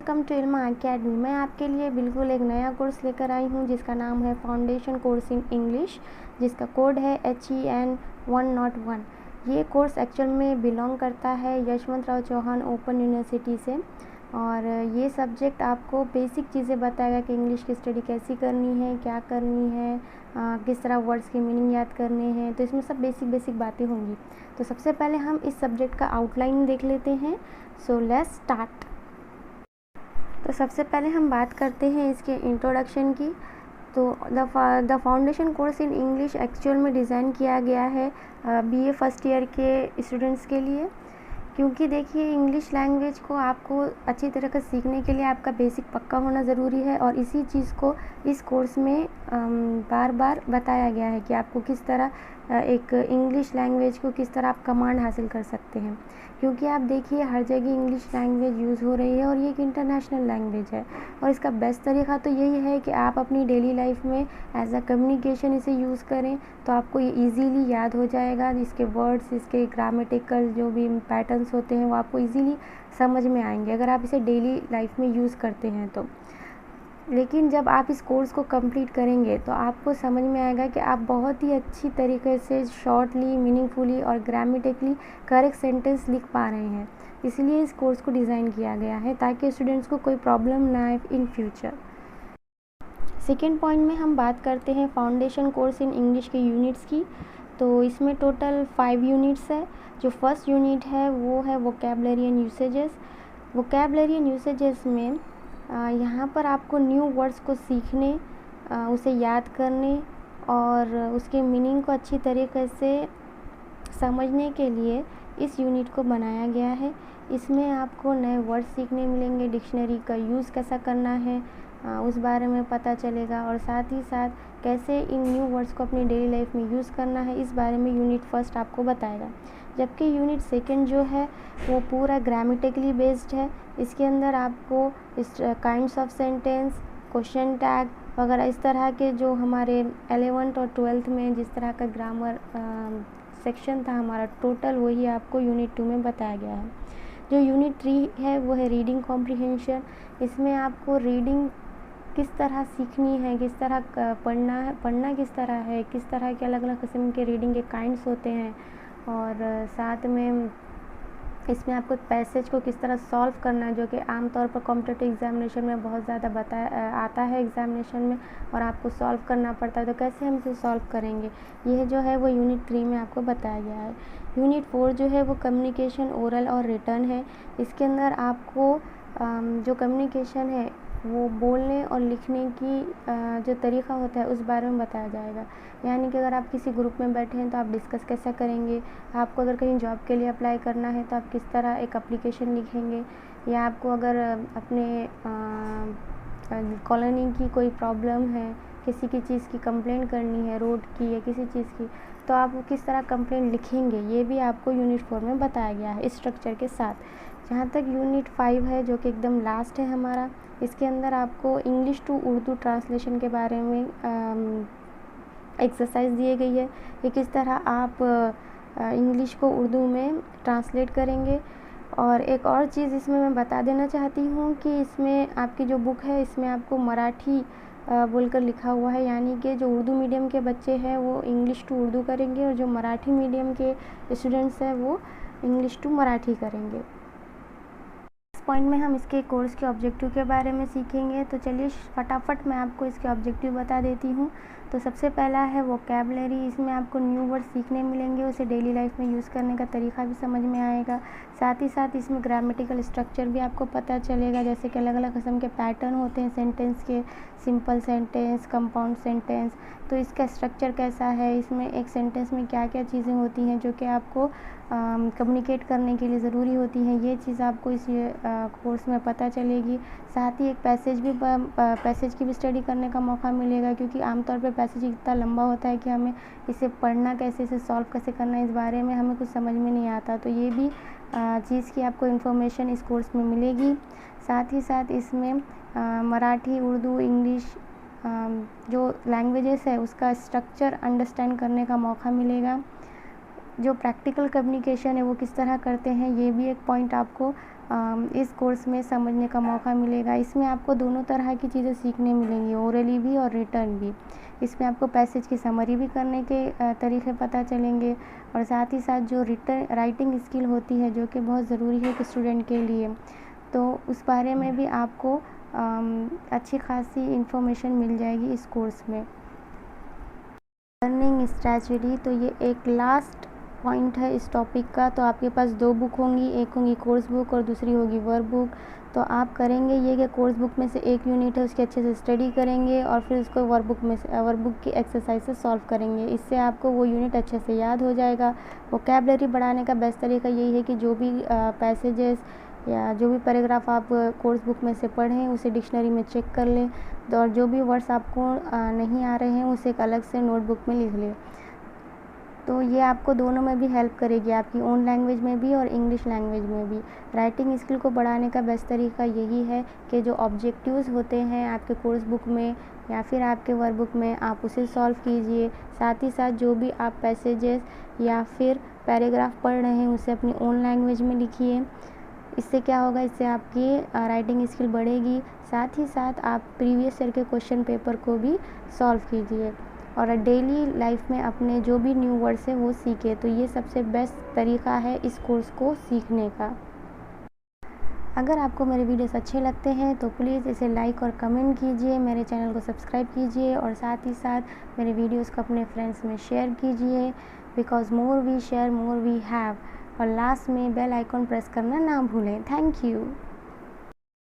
Welcome to इल्मा academy. मैं आपके लिए बिल्कुल एक नया कोर्स लेकर आई हूँ जिसका नाम है फाउंडेशन कोर्स इन इंग्लिश, जिसका कोड है HEN101। ये कोर्स एक्चुअल में बिलोंग करता है यशवंतराव चौहान ओपन यूनिवर्सिटी से, और ये सब्जेक्ट आपको बेसिक चीज़ें बताएगा कि इंग्लिश की स्टडी कैसी करनी है, क्या करनी है, किस तरह वर्ड्स की मीनिंग याद करने हैं। तो इसमें सब बेसिक बातें होंगी। तो सबसे पहले हम इस सब्जेक्ट का आउटलाइन देख लेते हैं। So let's start. तो सबसे पहले हम बात करते हैं इसके इंट्रोडक्शन की। तो the foundation course in English actual में डिज़ाइन किया गया है BA फर्स्ट ईयर के स्टूडेंट्स के लिए, क्योंकि देखिए इंग्लिश लैंग्वेज को आपको अच्छी तरह से सीखने के लिए आपका बेसिक पक्का होना ज़रूरी है, और इसी चीज़ को इस कोर्स में बार बार बताया गया है कि आपको किस तरह एक इंग्लिश लैंग्वेज को किस तरह आप कमांड हासिल कर सकते हैं। क्योंकि आप देखिए हर जगह इंग्लिश लैंग्वेज यूज़ हो रही है और ये एक इंटरनेशनल लैंग्वेज है, और इसका बेस्ट तरीका तो यही है कि आप अपनी डेली लाइफ में एज अ कम्युनिकेशन इसे यूज़ करें, तो आपको ये ईज़िली याद हो जाएगा। इसके वर्ड्स, इसके ग्रामेटिकल जो भी पैटर्न्स होते हैं वो आपको ईज़िली समझ में आएंगे अगर आप इसे डेली लाइफ में यूज़ करते हैं तो। लेकिन जब आप इस कोर्स को कंप्लीट करेंगे तो आपको समझ में आएगा कि आप बहुत ही अच्छी तरीके से शॉर्टली, मीनिंगफुली और ग्रामेटिकली करेक्ट सेंटेंस लिख पा रहे हैं। इसलिए इस कोर्स को डिज़ाइन किया गया है ताकि स्टूडेंट्स को कोई प्रॉब्लम ना आए इन फ्यूचर। सेकेंड पॉइंट में हम बात करते हैं फाउंडेशन कोर्स इन इंग्लिश के यूनिट्स की। तो इसमें टोटल 5 यूनिट्स है। जो फर्स्ट यूनिट है वो है vocabulary and usages. Vocabulary and usages में यहाँ पर आपको न्यू वर्ड्स को सीखने, उसे याद करने और उसके मीनिंग को अच्छी तरीके से समझने के लिए इस यूनिट को बनाया गया है। इसमें आपको नए वर्ड्स सीखने मिलेंगे, डिक्शनरी का यूज़ कैसा करना है उस बारे में पता चलेगा, और साथ ही साथ कैसे इन न्यू वर्ड्स को अपनी डेली लाइफ में यूज़ करना है इस बारे में यूनिट फर्स्ट आपको बताएगा। जबकि यूनिट सेकंड जो है वो पूरा ग्रामेटिकली बेस्ड है। इसके अंदर आपको इस kinds of sentence, question tag वगैरह इस तरह के जो हमारे 11th और 12th में जिस तरह का ग्रामर सेक्शन था हमारा, टोटल वही आपको यूनिट 2 में बताया गया है। जो यूनिट 3 है वो है रीडिंग कॉम्प्रिहेंशन। इसमें आपको रीडिंग किस तरह सीखनी है, किस तरह पढ़ना है, पढ़ना किस तरह है, किस तरह के अलग अलग किस्म के रीडिंग के काइंड्स होते हैं, और साथ में इसमें आपको पैसेज को किस तरह सॉल्व करना है, जो कि आमतौर पर कॉम्पिटिटिव एग्जामिनेशन में बहुत ज़्यादा आता है एग्जामिनेशन में, और आपको सॉल्व करना पड़ता है। तो कैसे हम इसे सॉल्व करेंगे, यह जो है वो यूनिट 3 में आपको बताया गया है। यूनिट 4 जो है वो कम्युनिकेशन ओरल और रिटर्न है। इसके अंदर आपको जो कम्युनिकेशन है वो बोलने और लिखने की जो तरीक़ा होता है उस बारे में बताया जाएगा। यानी कि अगर आप किसी ग्रुप में बैठे हैं तो आप डिस्कस कैसे करेंगे, आपको अगर कहीं जॉब के लिए अप्लाई करना है तो आप किस तरह एक एप्लीकेशन लिखेंगे, या आपको अगर अपने कॉलोनी की कोई प्रॉब्लम है, किसी की चीज़ की कंप्लेंट करनी है, रोड की या किसी चीज़ की, तो आप वो किस तरह कंप्लेंट लिखेंगे, ये भी आपको यूनिट 4 में बताया गया है इस स्ट्रक्चर के साथ। जहाँ तक यूनिट 5 है जो कि एकदम लास्ट है हमारा, इसके अंदर आपको इंग्लिश टू उर्दू ट्रांसलेशन के बारे में एक्सरसाइज दी गई है कि किस तरह आप इंग्लिश को उर्दू में ट्रांसलेट करेंगे। और एक और चीज़ इसमें मैं बता देना चाहती हूँ कि इसमें आपकी जो बुक है इसमें आपको मराठी बोलकर लिखा हुआ है, यानी कि जो उर्दू मीडियम के बच्चे हैं वो इंग्लिश टू उर्दू करेंगे, और जो मराठी मीडियम के स्टूडेंट्स हैं वो इंग्लिश टू मराठी करेंगे। इस पॉइंट में हम इसके कोर्स के ऑब्जेक्टिव के बारे में सीखेंगे। तो चलिए फटाफट मैं आपको इसके ऑब्जेक्टिव बता देती हूँ। तो सबसे पहला है वोकैबुलरी। इसमें आपको न्यू वर्ड सीखने मिलेंगे, उसे डेली लाइफ में यूज़ करने का तरीका भी समझ में आएगा। साथ ही साथ इसमें ग्रामेटिकल स्ट्रक्चर भी आपको पता चलेगा, जैसे कि अलग अलग किस्म के पैटर्न होते हैं सेंटेंस के, सिंपल सेंटेंस, कंपाउंड सेंटेंस, तो इसका स्ट्रक्चर कैसा है, इसमें एक सेंटेंस में क्या क्या चीज़ें होती हैं जो कि आपको कम्युनिकेट करने के लिए ज़रूरी होती हैं, ये चीज़ आपको इस कोर्स में पता चलेगी। साथ ही एक पैसेज की भी स्टडी करने का मौका मिलेगा, क्योंकि आमतौर पे पैसेज इतना लंबा होता है कि हमें इसे पढ़ना कैसे, इसे सॉल्व कैसे करना है इस बारे में हमें कुछ समझ में नहीं आता। तो ये भी चीज़ की आपको इन्फॉर्मेशन इस कोर्स में मिलेगी। साथ ही साथ इसमें मराठी, उर्दू, इंग्लिश जो लैंग्वेजेस है उसका स्ट्रक्चर अंडरस्टैंड करने का मौका मिलेगा। जो प्रैक्टिकल कम्युनिकेशन है वो किस तरह करते हैं, ये भी एक पॉइंट आपको इस कोर्स में समझने का मौका मिलेगा। इसमें आपको दोनों तरह की चीज़ें सीखने मिलेंगी, ओरली भी और रिटर्न भी। इसमें आपको पैसेज की समरी भी करने के तरीके पता चलेंगे, और साथ ही साथ जो राइटिंग स्किल होती है जो कि बहुत ज़रूरी है एक स्टूडेंट के लिए, तो उस बारे में भी आपको अच्छी खासी इन्फॉर्मेशन मिल जाएगी इस कोर्स में। लर्निंग स्ट्रैटेजी, तो ये एक लास्ट पॉइंट है इस टॉपिक का। तो आपके पास 2 बुक होंगी, एक होंगी कोर्स बुक और दूसरी होगी वर्क बुक। तो आप करेंगे ये कि कोर्स बुक में से एक यूनिट है उसकी अच्छे से स्टडी करेंगे, और फिर उसको वर्क बुक की एक्सरसाइजेस सॉल्व करेंगे। इससे आपको वो यूनिट अच्छे से याद हो जाएगा। वोकैबुलरी बढ़ाने का बेस्ट तरीका यही है कि जो भी पैसेजेस या जो भी पैराग्राफ आप कोर्स बुक में से पढ़ें उसे डिक्शनरी में चेक कर लें, और जो भी वर्ड्स आपको नहीं आ रहे हैं उसे एक अलग से नोटबुक में लिख लें। तो ये आपको दोनों में भी हेल्प करेगी, आपकी ओन लैंग्वेज में भी और इंग्लिश लैंग्वेज में भी। राइटिंग स्किल को बढ़ाने का बेस्ट तरीका यही है कि जो ऑब्जेक्टिव्स होते हैं आपके कोर्स बुक में या फिर आपके वर्क बुक में, आप उसे सॉल्व कीजिए। साथ ही साथ जो भी आप पैसेजेस या फिर पैराग्राफ पढ़ रहे हैं उसे अपनी ओन लैंग्वेज में लिखिए। इससे क्या होगा, इससे आपकी राइटिंग स्किल बढ़ेगी। साथ ही साथ आप प्रीवियस ईयर के क्वेश्चन पेपर को भी सॉल्व कीजिए, और डेली लाइफ में अपने जो भी न्यू वर्ड्स हैं वो सीखे। तो ये सबसे बेस्ट तरीका है इस कोर्स को सीखने का। अगर आपको मेरे वीडियोस अच्छे लगते हैं तो प्लीज़ इसे लाइक और कमेंट कीजिए, मेरे चैनल को सब्सक्राइब कीजिए, और साथ ही साथ मेरे वीडियोस को अपने फ्रेंड्स में शेयर कीजिए, because more we share more we have. और लास्ट में बेल आइकॉन प्रेस करना ना भूलें। Thank you.